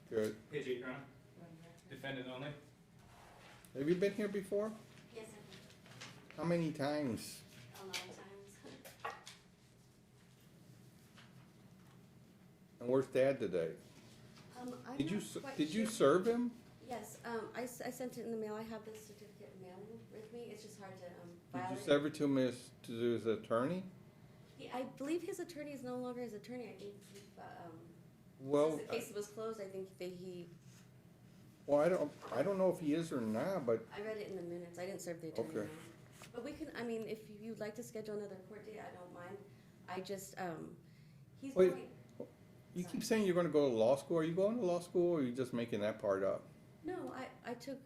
Good. Page 8, Your Honor. Defendant only. Have you been here before? Yes, I How many times? have. A lot of times. And where's Dad today? I'm Did you not quite did you sure. serve him? Yes, I sent it in the mail. I have the certificate in mailing with me. It's just hard to Did file you it. serve it to his attorney? I believe his attorney is no longer his attorney. I think Well, since the case was closed, I think that well, I don't know if he is or not, but I read it in the minutes. I didn't serve the attorney. Okay. No. But we can, I mean, if you'd like to schedule another court date, I don't mind. I just, he's Wait. going, you keep saying you're going to go to law school. Are you going to law school, or are you just making that part up? no, I took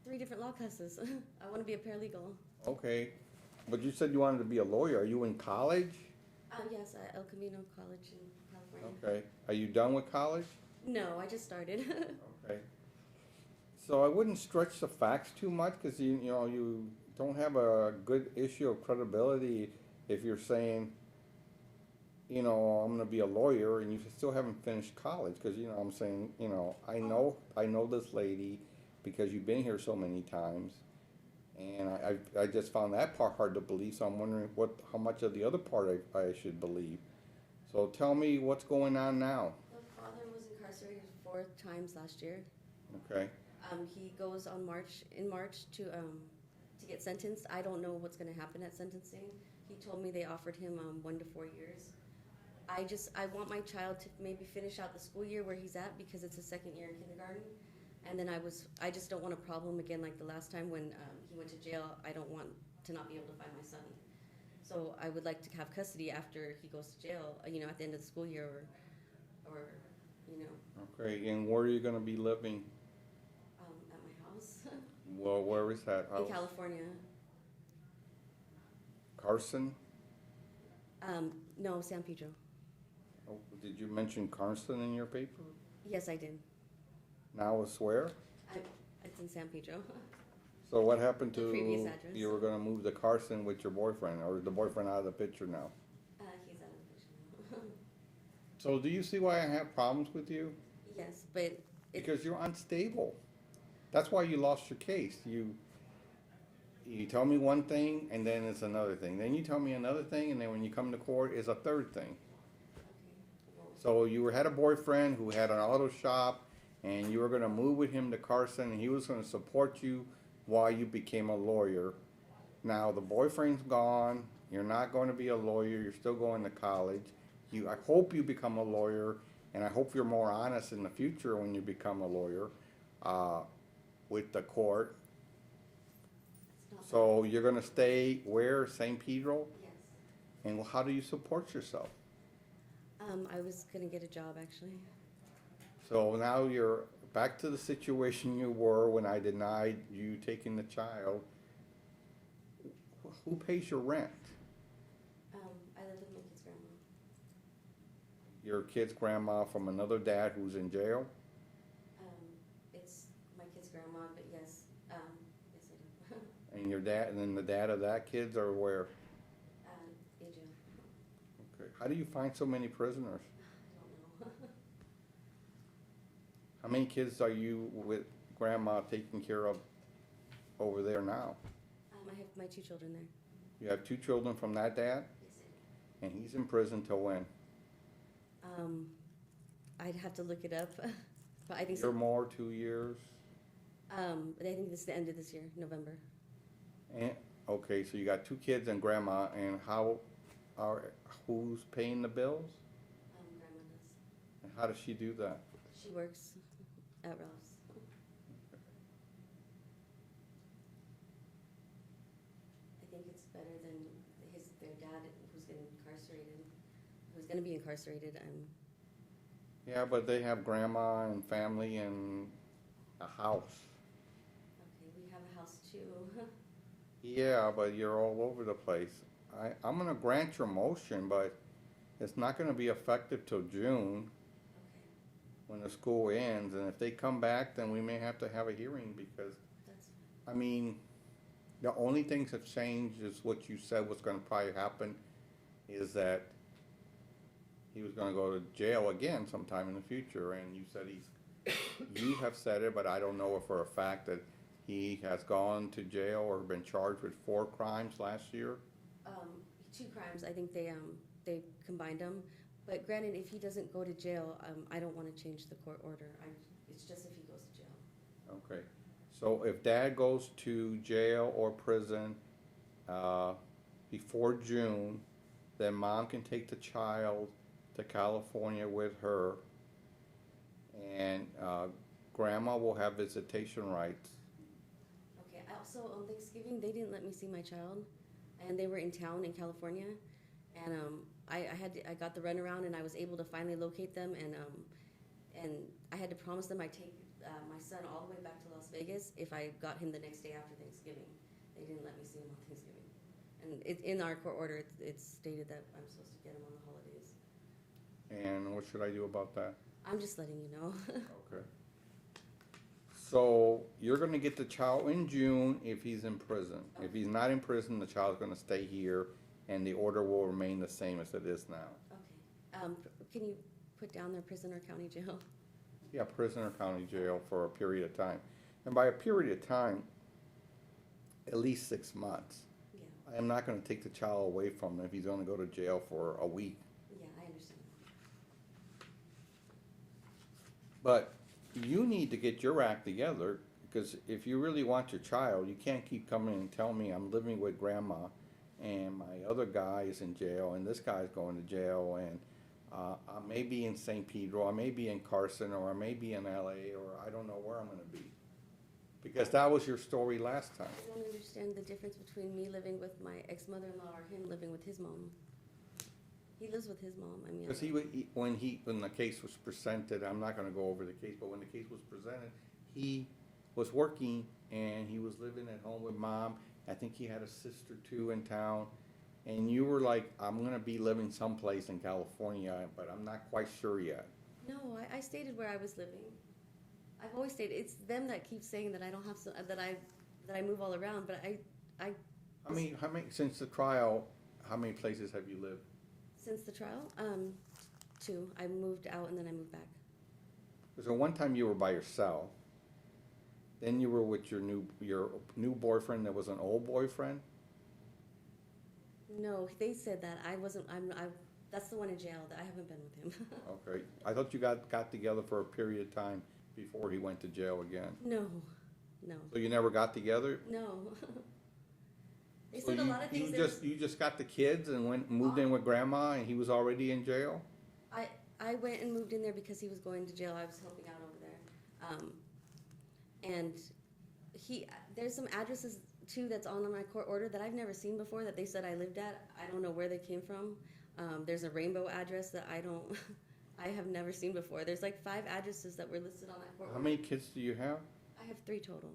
3 different law classes. I want to be a paralegal. Okay, but you said you wanted to be a lawyer. Are you in college? Yes, El Camino College in California. Okay. Are you done with college? No, I just started. Okay. So I wouldn't stretch the facts too much, because you know you don't have a good issue of credibility if you're saying, you know, I'm going to be a lawyer and you still haven't finished college. Because you know I'm saying, you know, I know this lady because you've been here so many times, and I just found that part hard to believe. So I'm wondering how much of the other part I should believe. So tell me what's going on now. The father was incarcerated 4 times last year. Okay. He goes in March to get sentenced. I don't know what's going to happen at sentencing. He told me they offered him 1 to 4 years. I want my child to maybe finish out the school year where he's at, because it's his 2nd year in kindergarten. And then I just don't want a problem again like the last time when he went to jail. I don't want to not be able to find my son. So I would like to have custody after he goes to jail, you know, at the end of the school year or you know, Okay, and where are you going to be living? at my house Well, where is that house? in California. Carson? No, San Pedro. Oh, did you mention Carson in your paper? Yes, I did. Now it's where? It's in San Pedro. So what happened The to, previous address. you were going to move to Carson with your boyfriend, or is the boyfriend out of the picture now? He's out of vision. So do you see why I have problems with you? Yes, but Because you're unstable. That's why you lost your case. You tell me one thing, and then it's another thing. Then you tell me another thing, and then when you come to court, it's a third thing. So you had a boyfriend who had an auto shop, and you were going to move with him to Carson, and he was going to support you while you became a lawyer. Now the boyfriend's gone. You're not going to be a lawyer. You're still going to college. I hope you become a lawyer, and I hope you're more honest in the future when you become a lawyer with the court. it's not. So you're going to stay where? St. Pedro? Yes. And how do you support yourself? I was gonna get a job actually. So now you're back to the situation you were when I denied you taking the child. Who pays your rent? I live with my kid's grandma. Your kid's grandma from another dad who's in jail? It's my kid's grandma, but yes, yes I do. And your dad, and then the dad of that kid's are where? In jail. Okay. How do you find so many prisoners? I don't know. How many kids are you with grandma taking care of over there now? I have my 2 children there. You have 2 children from that dad? Yes, I do. And he's in prison till when? I'd have to look it up, but I think Year more, 2 years? I think this is the end of this year, November. And, okay, so you got 2 kids and grandma, and who's paying the bills? Grandma does. And how does she do that? She works at Ralph's. I think it's better than their dad who's gonna be incarcerated. Yeah, but they have grandma and family and a house. Okay, we have a house too. Yeah, but you're all over the place. I'm gonna grant your motion, but it's not gonna be effective till June Okay, when the school ends, and if they come back, then we may have to have a hearing, because, that's I mean, the only things that changed is what you said was gonna probably happen, is that he was gonna go to jail again sometime in the future, and you said you have said it, but I don't know for a fact that he has gone to jail or been charged with 4 crimes last year. 2 crimes. I think they combined them. But granted, if he doesn't go to jail, I don't want to change the court order. It's just if he goes to jail. Okay, so if dad goes to jail or prison before June, then mom can take the child to California with her, and grandma will have visitation rights. Okay. Also, on Thanksgiving, they didn't let me see my child, and they were in town in California, and I got the runaround, and I was able to finally locate them, and I had to promise them I'd take my son all the way back to Las Vegas if I got him the next day after Thanksgiving. They didn't let me see him on Thanksgiving, and in our court order, it's stated that I'm supposed to get him on the holidays. And what should I do about that? I'm just letting you know. Okay. So you're gonna get the child in June if he's in prison. If he's not in prison, the child's gonna stay here, and the order will remain the same as it is now. Okay. Can you put down their prison or county jail? Yeah, prison or county jail for a period of time. And by a period of time, at least 6 months. Yeah. I am not gonna take the child away from him if he's gonna go to jail for a week. Yeah, I understand. But you need to get your act together, because if you really want your child, you can't keep coming and telling me I'm living with grandma and my other guy is in jail and this guy's going to jail, and I may be in St. Pedro, I may be in Carson, or I may be in LA, or I don't know where I'm gonna be. Because that was your story last time. I don't understand the difference between me living with my ex-mother-in-law or him living with his mom. He lives with his mom. I mean, Because when the case was presented, I'm not gonna go over the case, but when the case was presented, he was working and he was living at home with mom. I think he had a sister too in town. And you were like, I'm gonna be living someplace in California, but I'm not quite sure yet. no, I stated where I was living. I've always stated. It's them that keep saying that I don't have that I move all around. But I. How many, since the trial, how many places have you lived? Since the trial, 2. I moved out and then I moved back. So one time you were by yourself. Then you were with your new boyfriend that was an old boyfriend. No, they said that I wasn't. That's the one in jail. That I haven't been with him. Okay, I thought you got together for a period of time before he went to jail again. No. So you never got together? No. They So said a lot of things. you just got the kids and moved in with grandma, and he was already in jail? I went and moved in there because he was going to jail. I was helping out over there. And there's some addresses too that's on my court order that I've never seen before that they said I lived at. I don't know where they came from. There's a rainbow address that I have never seen before. There's like 5 addresses that were listed on that court How order. many kids do you have? I have 3 total.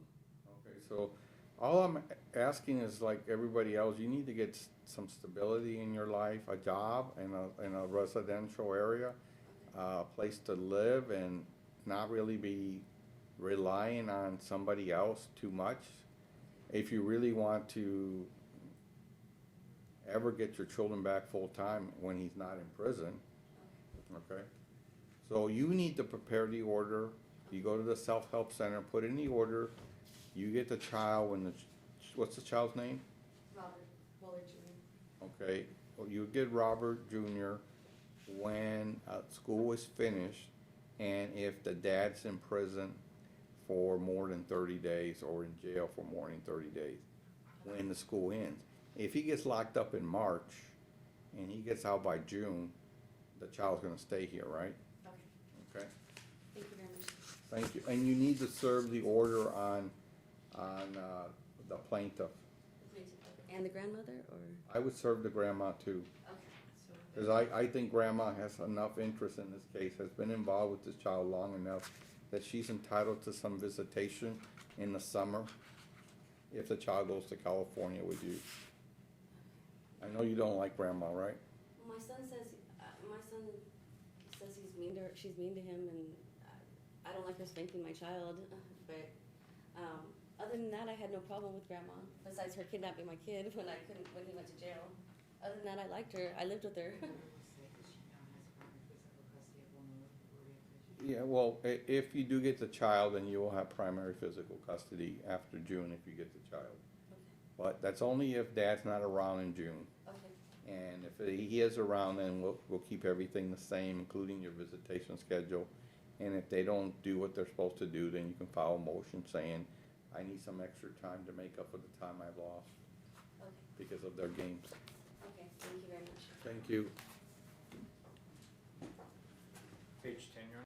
Okay, so all I'm asking is, like everybody else, you need to get some stability in your life, a job in a residential area, a place to live, and not really be relying on somebody else too much. If you really want to ever get your children back full time when he's not in prison, okay? So you need to prepare the order. You go to the self-help center, put in the order. You get the child when what's the child's name? Robert Waller Jr. Okay, well, you get Robert Jr. when school is finished, and if the dad's in prison for more than 30 days or in jail for more than 30 days when the school ends. If he gets locked up in March and he gets out by June, the child's gonna stay here, right? Okay. Okay, Thank you very much. thank you. And you need to serve the order on the plaintiff. And the grandmother, or? I would serve the grandma too. Okay. Because I think grandma has enough interest in this case, has been involved with this child long enough that she's entitled to some visitation in the summer if the child goes to California with you. I know you don't like grandma, right? My son says he's mean to her. She's mean to him, and I don't like her spanking my child. But other than that, I had no problem with grandma. Besides her kidnapping my kid when he went to jail. Other than that, I liked her. I lived with her. Yeah, well, if you do get the child, then you will have primary physical custody after June if you get the child. But that's only if dad's not around in June. Okay. And if he is around, then we'll keep everything the same, including your visitation schedule. And if they don't do what they're supposed to do, then you can file a motion saying, I need some extra time to make up for the time I've lost Okay. because of their games. Okay. Thank you very much. Thank you. Page